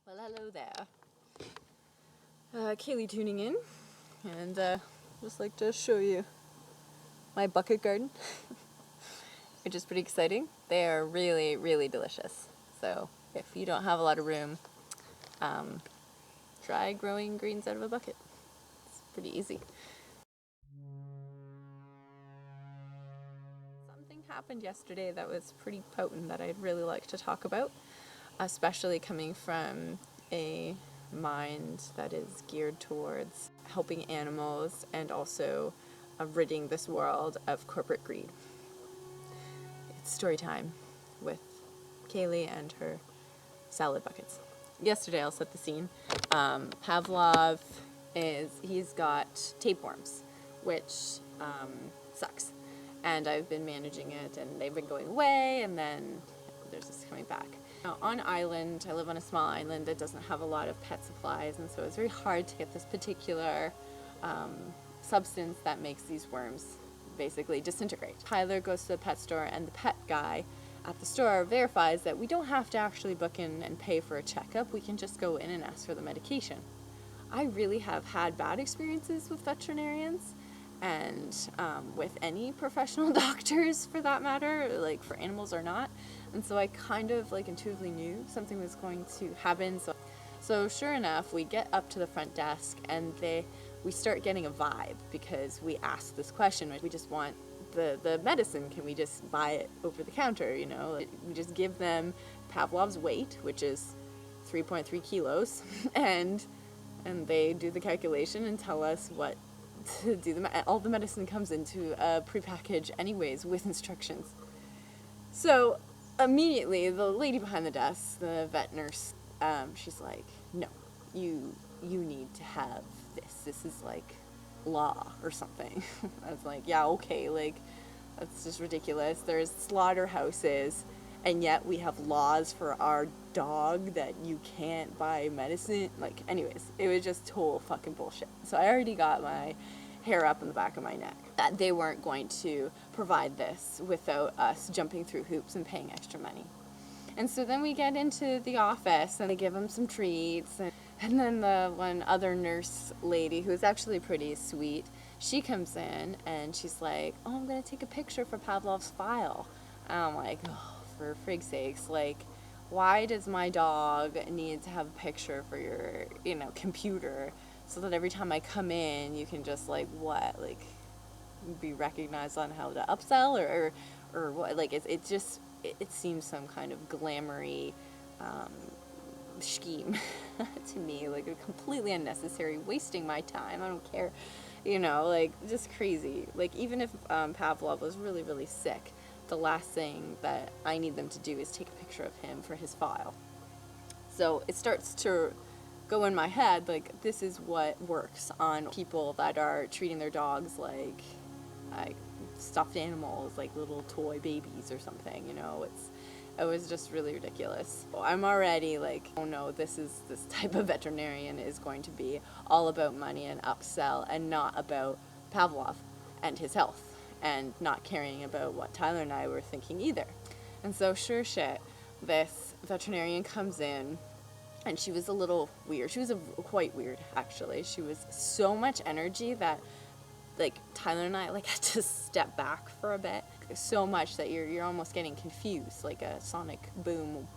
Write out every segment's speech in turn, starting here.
Well, hello there. Kaeli tuning in, and just like to show you my bucket garden, which is pretty exciting. They are really, really delicious. So if you don't have a lot of room, try growing greens out of a bucket. It's pretty easy. Something happened yesterday that was pretty potent that I'd really like to talk about, especially coming from a mind that is geared towards helping animals and also ridding this world of corporate greed. It's story time with Kaeli and her salad buckets. Yesterday, I'll set the scene. Pavlove he's got tapeworms, which sucks. And I've been managing it, and they've been going away, and then there's this coming back. Now, on island, I live on a small island that doesn't have a lot of pet supplies, and so it's very hard to get this particular substance that makes these worms basically disintegrate. Tyler goes to the pet store, and the pet guy at the store verifies that we don't have to actually book in and pay for a checkup. We can just go in and ask for the medication. I really have had bad experiences with veterinarians, and with any professional doctors for that matter, like for animals or not. And so I kind of like intuitively knew something was going to happen. So sure enough, we get up to the front desk, and we start getting a vibe because we ask this question: we just want the medicine, can we just buy it over the counter? You know, we just give them Pavlov's weight, which is 3.3 kilos, and they do the calculation and tell us what to do. All the medicine comes into a prepackaged anyways with instructions. So immediately the lady behind the desk, the vet nurse, she's like, no, you need to have this is like law or something. I was like, yeah, okay, like that's just ridiculous. There's slaughterhouses, and yet we have laws for our dog that you can't buy medicine. Like, anyways, it was just total fucking bullshit. So I already got my hair up in the back of my neck that they weren't going to provide this without us jumping through hoops and paying extra money. And so then we get into the office, and they give them some treats, and then the one other nurse lady, who is actually pretty sweet, she comes in and she's like, oh, I'm going to take a picture for Pavlov's file. And I'm like, oh, for frig's sakes, like, why does my dog need to have a picture for your, computer, so that every time I come in, you can just, like, what, like, be recognized on how to upsell, or what? Like, it seems some kind of glamoury scheme to me, like, a completely unnecessary, wasting my time. I don't care, like, just crazy. Like, even if Pavlov was really, really sick, the last thing that I need them to do is take a picture of him for his file. So it starts to go in my head, like, this is what works on people that are treating their dogs like stuffed animals, like little toy babies or something, it was just really ridiculous. I'm already like, oh no, this type of veterinarian is going to be all about money and upsell, and not about Pavlov and his health, and not caring about what Tyler and I were thinking either. And so sure shit, this veterinarian comes in, and she was a little weird. She was quite weird, actually. She was so much energy that, like, Tyler and I, like, had to step back for a bit. So much that you're almost getting confused, like a sonic boom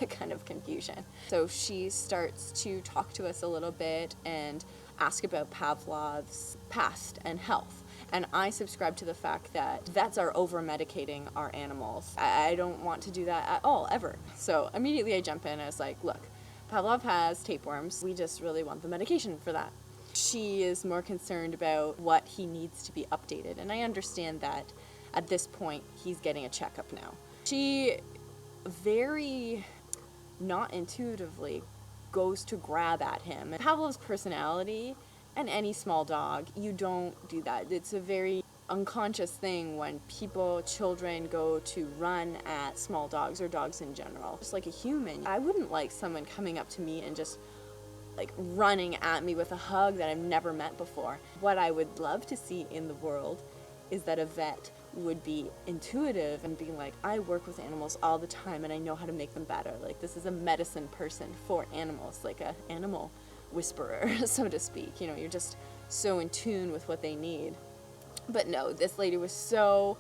kind of confusion. So she starts to talk to us a little bit and ask about Pavlov's past and health. And I subscribe to the fact that vets are over-medicating our animals. I don't want to do that at all, ever. So immediately I jump in and I was like, look, Pavlov has tapeworms. We just really want the medication for that. She is more concerned about what he needs to be updated. And I understand that at this point, he's getting a checkup now. She very not intuitively goes to grab at him. Pavlov's personality, and any small dog, you don't do that. It's a very unconscious thing when children go to run at small dogs or dogs in general. Just like a human, I wouldn't like someone coming up to me and just like running at me with a hug that I've never met before. What I would love to see in the world is that a vet would be intuitive and being like, I work with animals all the time and I know how to make them better. Like, this is a medicine person for animals, like a animal whisperer, so to speak. You know, you're just so in tune with what they need. But no, this lady was so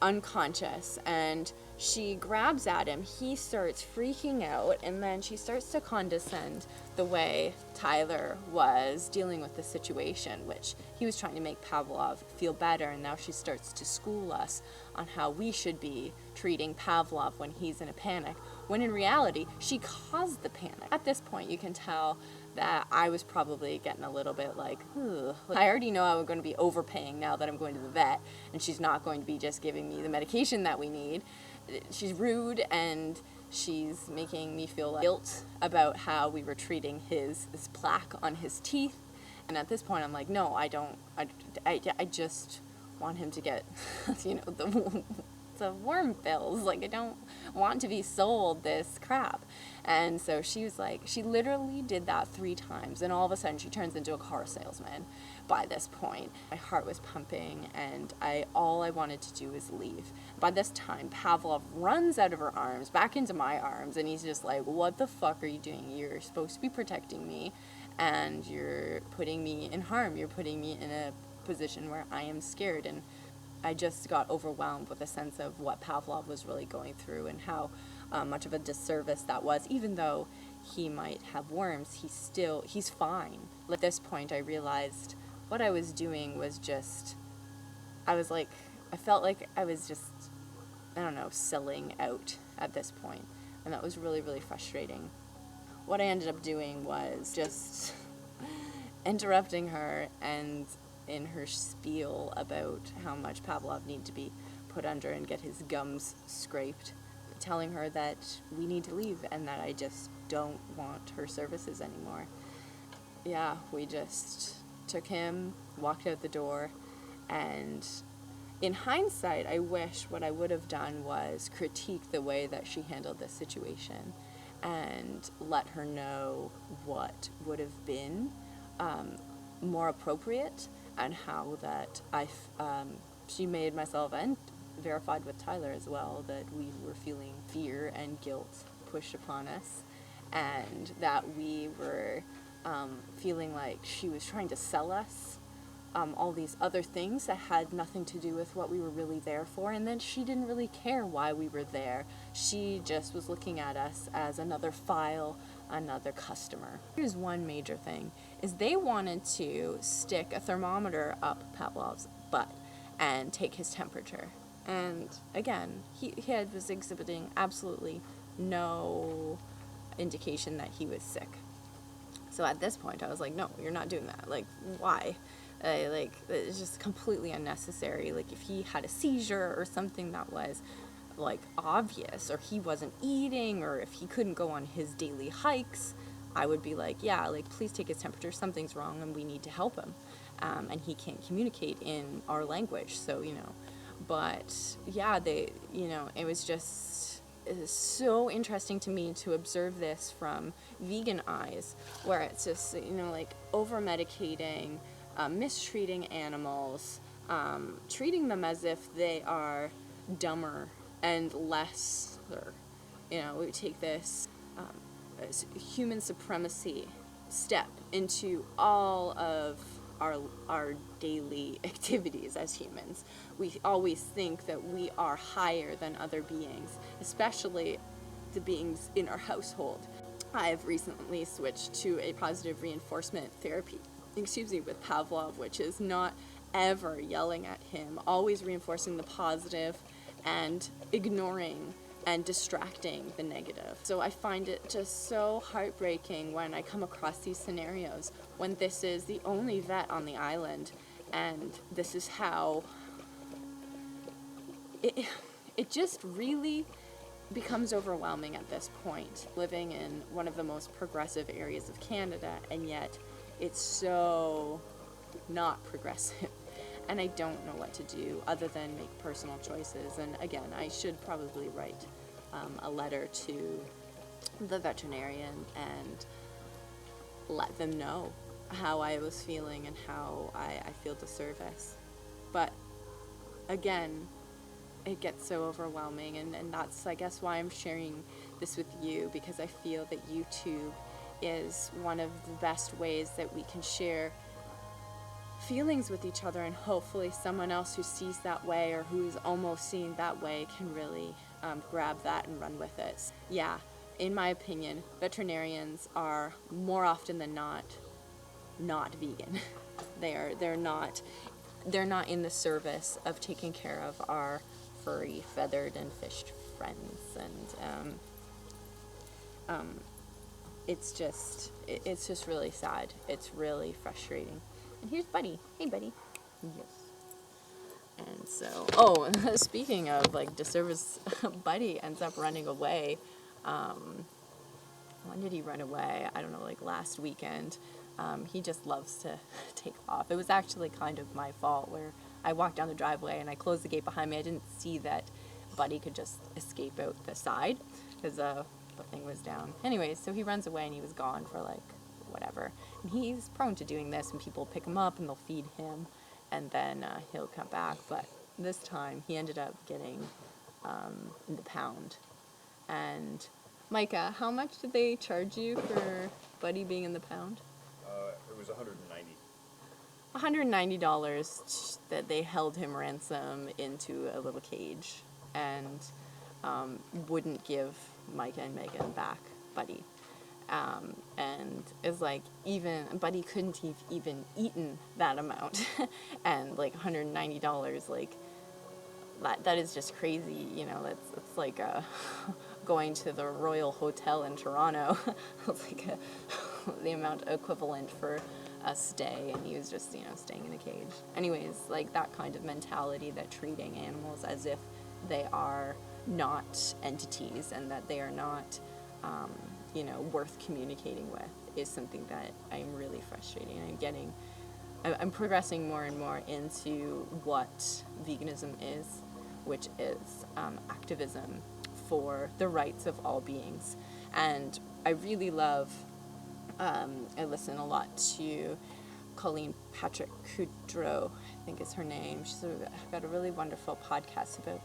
unconscious, and she grabs at him. He starts freaking out, and then she starts to condescend the way Tyler was dealing with the situation, which he was trying to make Pavlov feel better, and now she starts to school us on how we should be treating Pavlov when he's in a panic, when in reality she caused the panic. At this point you can tell that I was probably getting a little bit like, ugh. I already know I'm going to be overpaying now that I'm going to the vet, and she's not going to be just giving me the medication that we need. She's rude, and she's making me feel like guilt about how we were treating this plaque on his teeth. And at this point I'm like, no, I just want him to get, you know, the worm pills. Like, I don't want to be sold this crap. And so she was like, she literally did that 3 times, and all of a sudden she turns into a car salesman by this point. My heart was pumping, and all I wanted to do was leave. By this time, Pavlov runs out of her arms, back into my arms, and he's just like, what the fuck are you doing? You're supposed to be protecting me, and you're putting me in harm. You're putting me in a position where I am scared. And I just got overwhelmed with a sense of what Pavlov was really going through, and how much of a disservice that was. Even though he might have worms, he's fine. At this point I realized what I was doing was just, I felt like I was just, I don't know, selling out at this point, and that was really, really frustrating. What I ended up doing was just interrupting her, and in her spiel about how much Pavlov needed to be put under and get his gums scraped, telling her that we need to leave and that I just don't want her services anymore. Yeah, we just took him, walked out the door, and in hindsight, I wish what I would have done was critique the way that she handled this situation and let her know what would have been more appropriate, and how that she made myself, and verified with Tyler as well, that we were feeling fear and guilt pushed upon us, and that we were feeling like she was trying to sell us all these other things that had nothing to do with what we were really there for, and then she didn't really care why we were there. She just was looking at us as another file, another customer. Here's one major thing, is they wanted to stick a thermometer up Pavlov's butt and take his temperature. And again, he was exhibiting absolutely no indication that he was sick. So at this point I was like, no, you're not doing that. Like, why? It's just completely unnecessary. Like, if he had a seizure or something that was like obvious, or he wasn't eating, or if he couldn't go on his daily hikes, I would be like, yeah, like, please take his temperature, something's wrong and we need to help him. And he can't communicate in our language, so, you know. But yeah, it was so interesting to me to observe this from vegan eyes, where it's just, like, over medicating, mistreating animals, treating them as if they are dumber and lesser. We take this human supremacy step into all of our daily activities as humans. We always think that we are higher than other beings, especially the beings in our household. I've recently switched to a positive reinforcement therapy, with Pavlov, which is not ever yelling at him, always reinforcing the positive and ignoring and distracting the negative. So I find it just so heartbreaking when I come across these scenarios, when this is the only vet on the island, and this is how it just really becomes overwhelming at this point, living in one of the most progressive areas of Canada, and yet it's so not progressive. And I don't know what to do other than make personal choices. And again, I should probably write a letter to the veterinarian and let them know how I was feeling and how I feel disservice. But again, it gets so overwhelming, and that's, I guess, why I'm sharing this with you, because I feel that YouTube is one of the best ways that we can share feelings with each other, and hopefully someone else who sees that way or who's almost seeing that way can really grab that and run with it. Yeah, in my opinion, veterinarians are more often than not vegan. They're not in the service of taking care of our furry, feathered, and fished friends, and it's just really sad. It's really frustrating. And here's Buddy. Hey, Buddy. Yes. And so, speaking of like disservice, Buddy ends up running away. When did he run away? I don't know, like last weekend. He just loves to take off. It was actually kind of my fault, where I walked down the driveway and I closed the gate behind me. I didn't see that Buddy could just escape out the side, because the thing was down. Anyways, so he runs away and he was gone for like whatever. And he's prone to doing this, and people pick him up and they'll feed him, and then he'll come back. But this time he ended up getting in the pound. And Micah, how much did they charge you for Buddy being in the pound? It was $190. $190 that they held him ransom into a little cage, and wouldn't give Micah and Megan back Buddy. And it's like, even Buddy couldn't have even eaten that amount. And like $190, like that is just crazy. You know, it's like going to the Royal Hotel in Toronto. It's like the amount equivalent for a stay, and he was just, staying in a cage. Anyways, like that kind of mentality, that treating animals as if they are not entities and that they are not worth communicating with, is something that I'm really frustrating. I'm progressing more and more into what veganism is, which is activism for the rights of all beings. And I really love, I listen a lot to Colleen Patrick Kudrow, I think is her name. She's got a really wonderful podcast about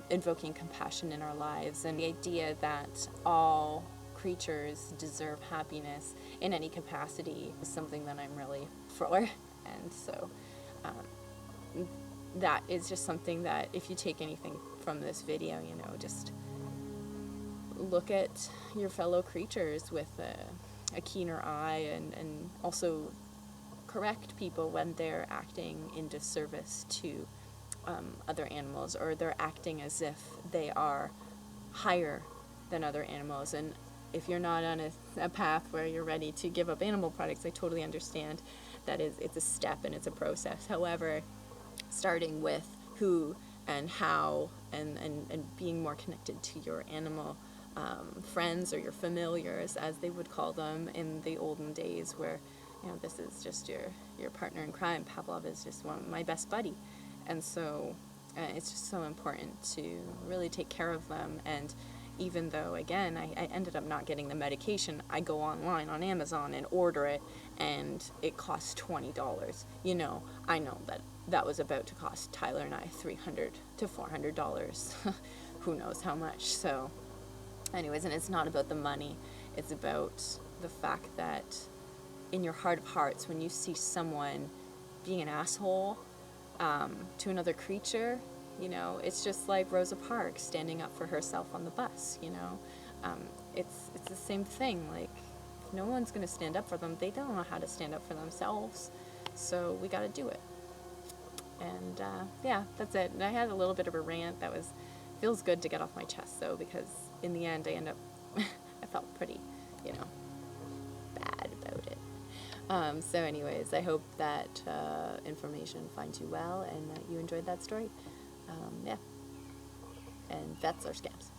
invoking compassion in our lives, and the idea that all creatures deserve happiness in any capacity is something that I'm really for. And so that is just something that, if you take anything from this video, just look at your fellow creatures with a keener eye, and also correct people when they're acting in disservice to other animals, or they're acting as if they are higher than other animals. And if you're not on a path where you're ready to give up animal products, I totally understand that it's a step and it's a process. However, starting with who and how, and being more connected to your animal friends, or your familiars, as they would call them in the olden days, where this is just your partner in crime. Pavlove is just my best buddy, and so it's just so important to really take care of them. And even though, again, I ended up not getting the medication, I go online on Amazon and order it, and it costs $20. I know that was about to cost Tyler and I $300 to $400. Who knows how much. So anyways, and it's not about the money. It's about the fact that in your heart of hearts, when you see someone being an asshole to another creature, it's just like Rosa Parks standing up for herself on the bus. It's the same thing. Like, if no one's going to stand up for them, they don't know how to stand up for themselves. So we got to do it. And yeah, that's it. And I had a little bit of a rant that feels good to get off my chest, though, because in the end I felt pretty, bad about it. So anyways, I hope that information finds you well, and that you enjoyed that story. Yeah. And vets are scams.